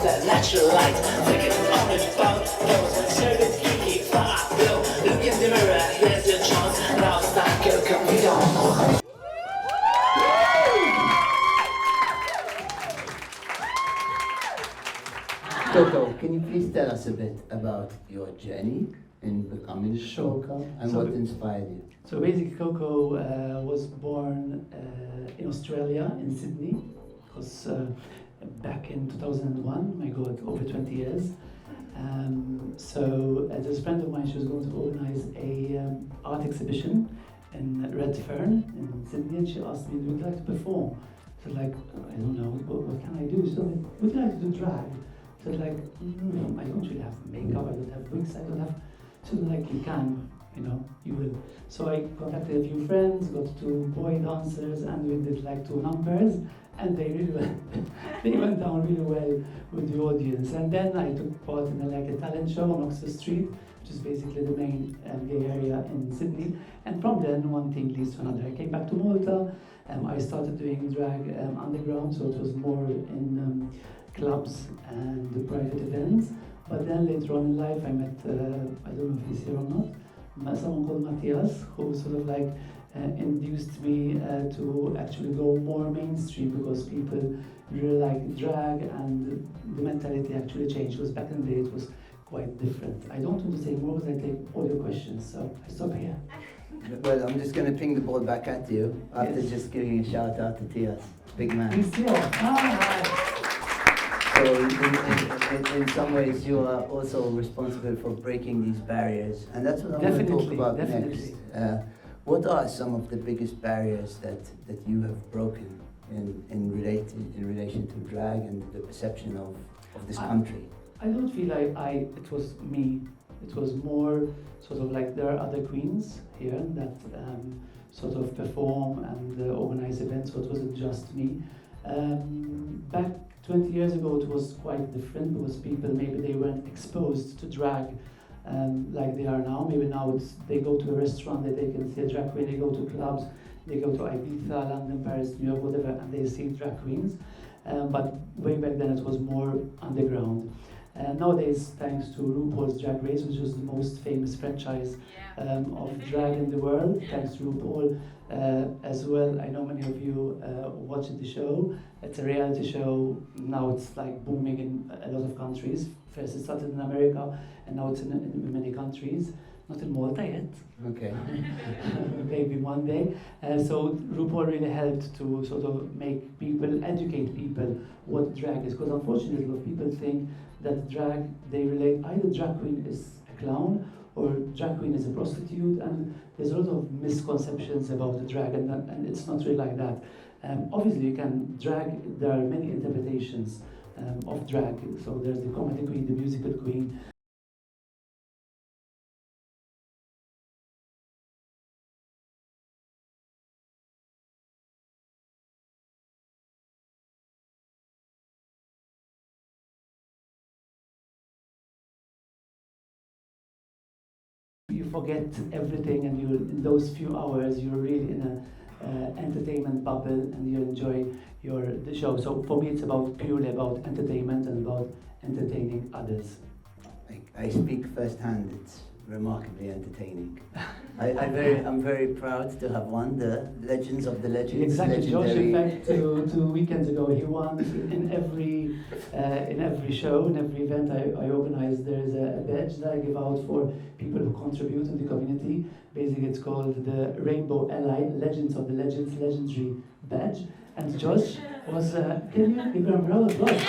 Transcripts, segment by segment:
that natural light. Thinking on about those conservative kiki fly below. Look in the mirror, here's your chance. Now it's time, girl, come we on. Coco, can you please tell us a bit about your journey in becoming Coco and what inspired you? So basically Coco was born in Australia, in Sydney. It was back in 2001, my God, over 20 years. So there's a friend of mine, she was going to organize a art exhibition in Redfern in Sydney, and she asked me, would you like to perform? So like, I don't know, what can I do? So would you like to do drag? So like, I don't really have makeup, I don't have wigs, I don't have, so like, you can, you know, you will. So I contacted a few friends, got 2 boy dancers, and we did like 2 numbers, and they really went, they went down really well with the audience. And then I took part in a talent show on Oxford Street, which is basically the main gay area in Sydney. And from then, one thing leads to another. I came back to Malta, I started doing drag underground, so it was more in clubs and private events. But then later on in life, I met, I don't know if he's here or not, someone called Matthias, who sort of like induced me to actually go more mainstream, because people really like drag and the mentality actually changed, because back in the day it was quite different. I don't want to say more because I take all your questions, so I stop here. Well, I'm just going to ping the ball back at you after just giving a shout out to Tias, big man. He's here. So in some ways you are also responsible for breaking these barriers, and that's what I want to talk about next. What are some of the biggest barriers that you have broken in relation to drag and the perception of this country? I don't feel like it was me. It was more sort of like there are other queens here that sort of perform and organize events, so it wasn't just me. Back 20 years ago it was quite different, because people maybe they weren't exposed to drag like they are now. Maybe now they go to a restaurant that they can see a drag queen, they go to clubs, they go to Ibiza, London, Paris, New York, whatever, and they see drag queens. But way back then it was more underground. Nowadays, thanks to RuPaul's Drag Race, which was the most famous franchise of drag in the world, thanks to RuPaul as well. I know many of you watch the show. It's a reality show. Now it's like booming in a lot of countries. First it started in America, and now it's in many countries. Not in Malta yet. Okay. Maybe one day. So RuPaul really helped to sort of make people, educate people what drag is. Because unfortunately, a lot of people think that drag, they relate either drag queen is a clown or drag queen is a prostitute, and there's a lot of misconceptions about the drag, and it's not really like that. Obviously, you can drag, there are many interpretations of drag. So there's the comedy queen, the musical queen. You forget everything, and you're in those few hours, you're really in an entertainment bubble, and you enjoy the show. So for me, it's purely about entertainment and about entertaining others. I speak firsthand. It's remarkably entertaining. I'm very proud to have won the Legends of the Legends. Exactly, Josh. Legendary. In fact, 2 weekends ago, he won in every show, in every event I organize. There is a badge that I give out for people who contribute in the community. Basically, it's called the Rainbow Ally Legends of the Legends Legendary Badge. And Josh was, can you give him a round of applause?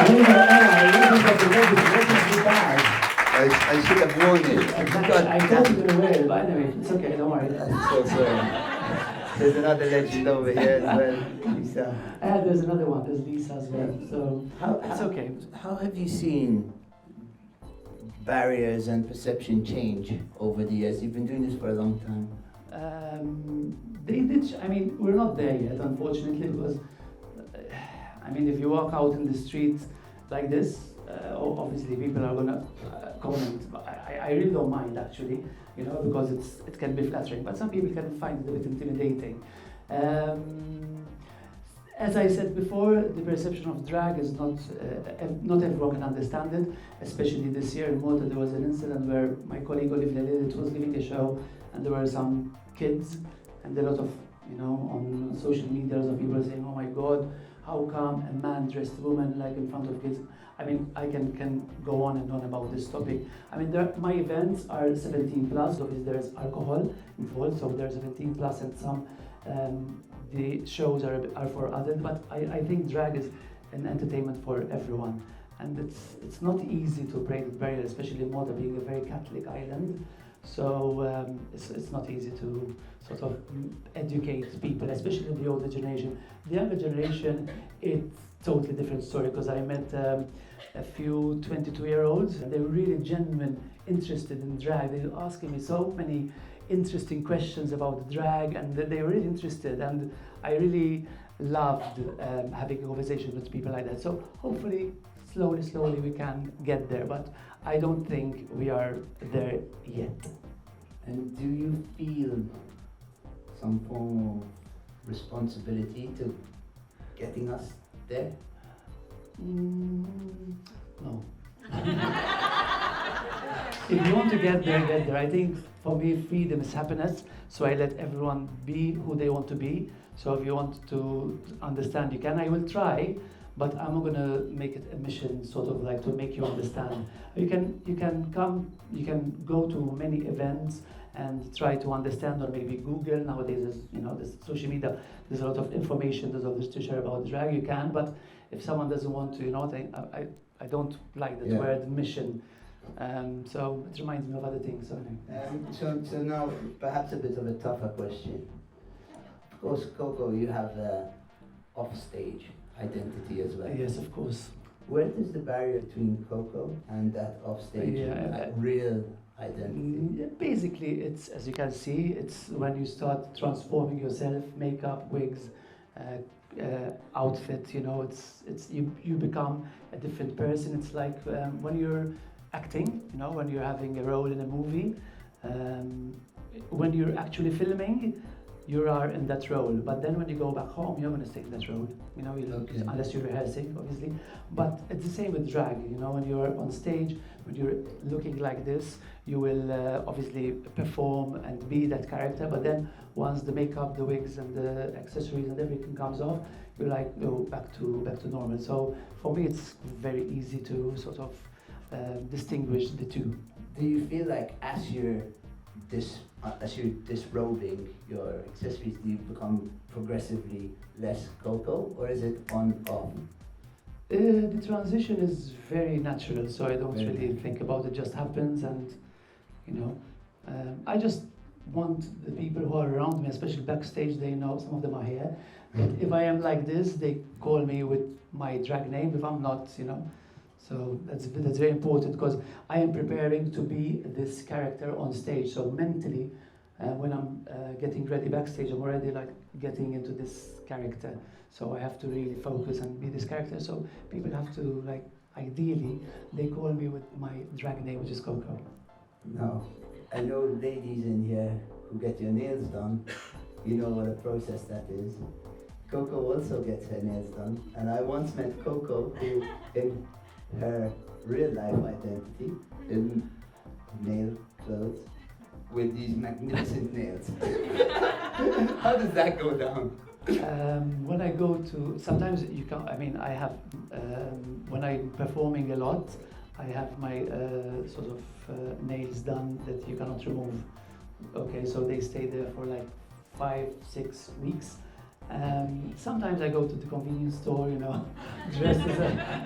Rainbow Ally Legends of the Legends Legendary Badge. I should have worn it. Exactly. I thought you were going to wear it, but anyway, it's okay, don't worry. So sorry. There's another legend over here as well, Lisa. There's another one, there's Lisa as well, so it's okay. How have you seen barriers and perception change over the years? You've been doing this for a long time. I mean, we're not there yet, unfortunately, because, I mean, if you walk out in the street like this, obviously people are gonna comment. I really don't mind, actually, you know, because it can be flattering, but some people can find it a bit intimidating. as I said before, the perception of drag is not everyone can understand it, especially this year in Malta. There was an incident where my colleague Olivia Lilith was giving a show, and there were some kids, and a lot of, on social media, lots of people saying, oh my God, how come a man dressed woman like in front of kids? I mean, I can go on and on about this topic. I mean, my events are 17 plus, obviously there's alcohol involved, so there's 17 plus, and some the shows are for adults, but I think drag is an entertainment for everyone. And it's not easy to break the barrier, especially Malta being a very Catholic island. So it's not easy to sort of educate people, especially the older generation. The younger generation, it's totally different story, because I met a few 22-year-olds, and they were really genuine, interested in drag. They were asking me so many interesting questions about drag, and they were really interested, and I really loved having a conversation with people like that. So hopefully, slowly we can get there, but I don't think we are there yet. And do you feel some form of responsibility to getting us there? No. If you want to get there, get there. I think for me, freedom is happiness, so I let everyone be who they want to be. So if you want to understand, you can. I will try, but I'm not gonna make it a mission, sort of like to make you understand. You can come, you can go to many events and try to understand, or maybe Google. Nowadays, there's social media, there's a lot of information, there's others to share about drag, you can, but if someone doesn't want to, I don't like that word mission. So it reminds me of other things. So now, perhaps a bit of a tougher question. Of course, Coco, you have the off-stage identity as well. Yes, of course. Where is the barrier between Coco and that off-stage real identity? Basically, it's, as you can see, it's when you start transforming yourself, makeup, wigs, outfit. It's you become a different person. It's like when you're acting, when you're having a role in a movie, when you're actually filming, you are in that role. But then when you go back home, you're going to stay in that role. Unless you're rehearsing, obviously. But it's the same with drag. When you're on stage, when you're looking like this, you will obviously perform and be that character. But then once the makeup, the wigs, and the accessories and everything comes off, you're like, go back to normal. So for me, it's very easy to sort of distinguish the two. Do you feel like as you're disrobing your accessories, do you become progressively less Coco, or is it on-off? The transition is very natural, so I don't really think about it. Just happens, and I just want the people who are around me, especially backstage, they know, some of them are here, that if I am like this, they call me with my drag name. If I'm not, so that's very important, because I am preparing to be this character on stage. So mentally, when I'm getting ready backstage, I'm already like getting into this character. So I have to really focus and be this character. So people have to, like, ideally, they call me with my drag name, which is Coco. No, I know ladies in here who get your nails done. You know what a process that is. Coco also gets her nails done, and I once met Coco, who in her real life identity in nail clothes with these magnificent nails. How does that go down? When I go to, sometimes you can, I have, when I'm performing a lot, I have my sort of nails done that you cannot remove. Okay, so they stay there for like 5-6 weeks. Sometimes I go to the convenience store, dressed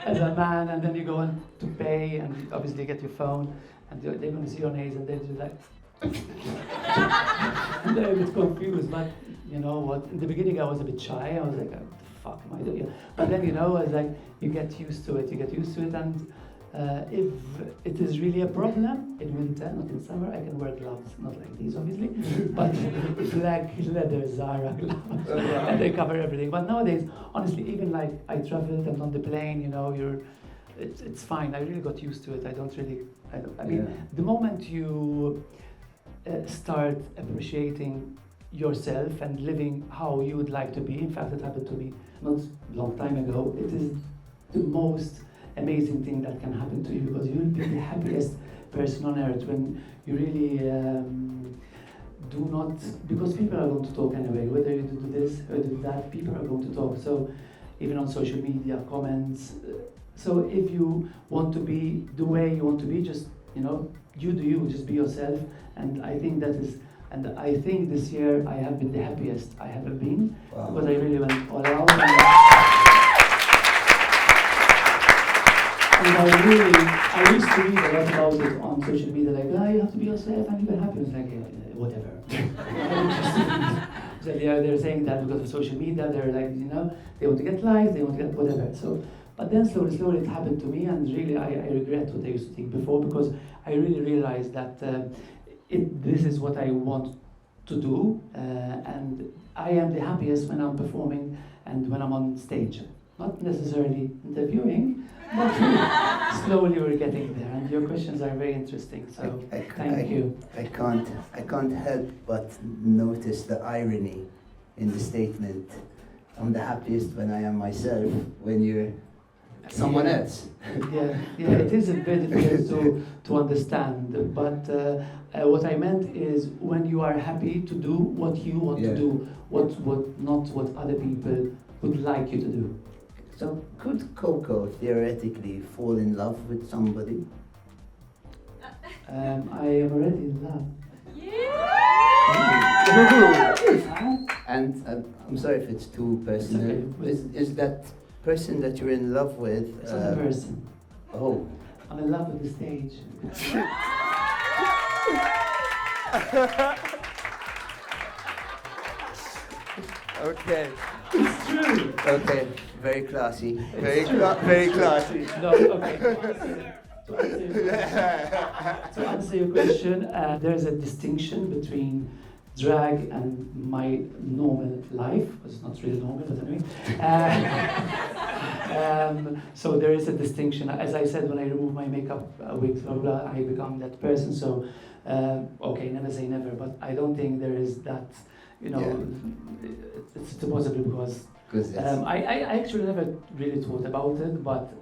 as a man, and then you go on to pay, and you obviously get your phone, and they're going to see your nails, and they do like, and they're a bit confused. But you know what? In the beginning, I was a bit shy. I was like, "What the fuck am I doing?" But then I was like, you get used to it. And if it is really a problem in winter, not in summer, I can wear gloves, not like these obviously, but black leather Zara gloves, and they cover everything. But nowadays, honestly, even like I traveled and on the plane, it's fine. I really got used to it. The moment you start appreciating yourself and living how you would like to be. In fact, it happened to me not a long time ago. It is the most amazing thing that can happen to you, because you will be the happiest person on earth when you really do not, because people are going to talk anyway, whether you do this or do that, people are going to talk. So even on social media, comments. So if you want to be the way you want to be, just, you do you, just be yourself. And I think I think this year I have been the happiest I have ever been. Wow. Because I really went all out. And I used to read a lot about it on social media, like, you have to be yourself and you'll be happy. It's like, whatever. So they're saying that because of social media, they're like, they want to get likes, they want to get whatever. So, but then slowly it happened to me, and really I regret what I used to think before, because I really realized that this is what I want to do, and I am the happiest when I'm performing and when I'm on stage. Not necessarily interviewing, but slowly we're getting there. And your questions are very interesting, so thank you. I can't help but notice the irony in the statement. I'm the happiest when I am myself, when you're someone else. Yeah, it is a bit difficult to understand, but what I meant is when you are happy to do what you want to do, not what other people would like you to do. So could Coco theoretically fall in love with somebody? I am already in love. And I'm sorry if it's too personal. Okay. Is that person that you're in love with? It's not a person. Oh. I'm in love with the stage. Okay. It's true. Okay. Very classy. Very classy. No. Okay. To answer your question, there's a distinction between drag and my normal life. It's not really normal, but anyway. So there is a distinction. As I said, when I remove my makeup, wigs, blah, blah, I become that person. So, okay, never say never, but I don't think there is that, it's impossible because I actually never really thought about it, but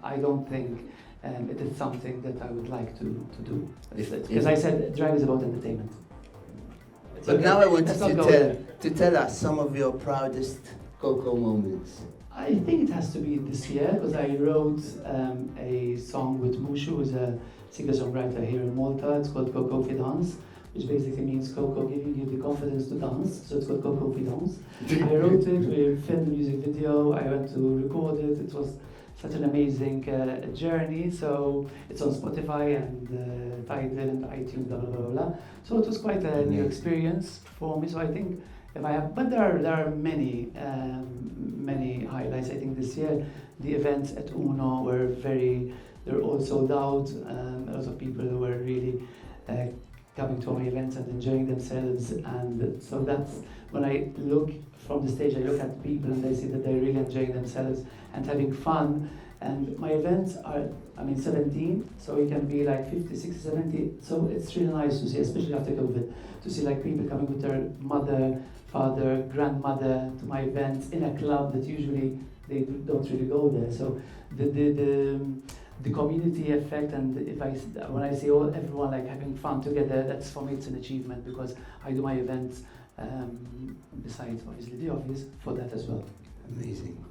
I don't think it is something that I would like to do. Because I said drag is about entertainment. But okay. Now I want you to tell us some of your proudest Coco moments. I think it has to be this year, because I wrote a song with Mushu, who's a singer-songwriter here in Malta. It's called Coco Dance, which basically means Coco giving you the confidence to dance. So it's called Coco Dance. I wrote it, we filmed the music video, I went to record it. It was such an amazing journey. So it's on Spotify and Tidal and iTunes, blah, blah, blah, blah. So it was quite a new experience for me. So I think if I have, but there are many highlights. I think this year the events at Uno were they're all sold out. A lot of people were really coming to my events and enjoying themselves. And so that's when I look from the stage, I look at people and I see that they're really enjoying themselves and having fun. And my events are, 17, so it can be like 50, 60, 70. So it's really nice to see, especially after COVID, to see like people coming with their mother, father, grandmother to my events in a club that usually they don't really go there. So the community effect, and when I see everyone like having fun together, that's for me it's an achievement, because I do my events besides obviously the office for that as well. Amazing.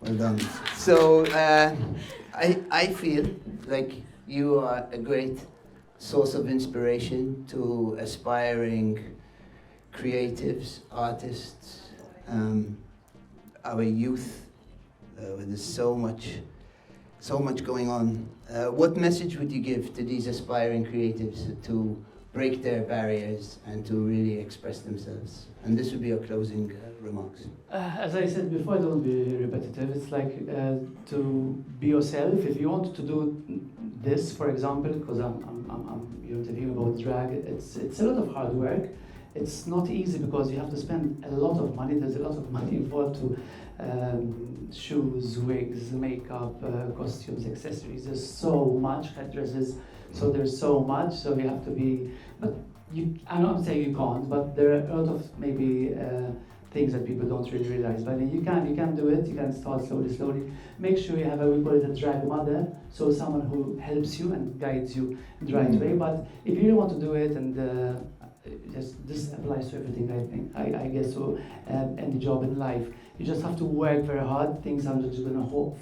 Well done. So I feel like you are a great source of inspiration to aspiring creatives, artists, our youth. There's so much going on. What message would you give to these aspiring creatives to break their barriers and to really express themselves? And this would be your closing remarks. As I said before, I don't be repetitive. It's like to be yourself. If you want to do this, for example, because you're interviewing about drag, it's a lot of hard work. It's not easy because you have to spend a lot of money. There's a lot of money involved to shoes, wigs, makeup, costumes, accessories. There's so much, headdresses. So there's so much. So you have to be. But I'm not saying you can't, but there are a lot of maybe things that people don't really realize. But you can do it. You can start slowly. Make sure you have we call it a drag mother, so someone who helps you and guides you in the right way. But if you really want to do it, and this applies to everything, I think. I guess so. Any job in life, you just have to work very hard. Things are just gonna fall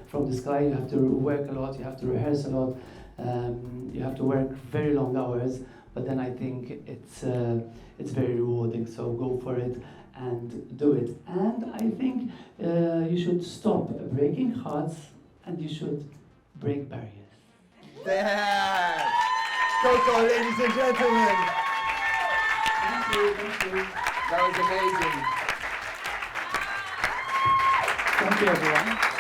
from the sky. You have to work a lot. You have to rehearse a lot. You have to work very long hours. But then I think it's very rewarding. So go for it and do it. And I think you should stop breaking hearts, and you should break barriers. Yeah. Coco, ladies and gentlemen. Thank you. That was amazing. Thank you, everyone.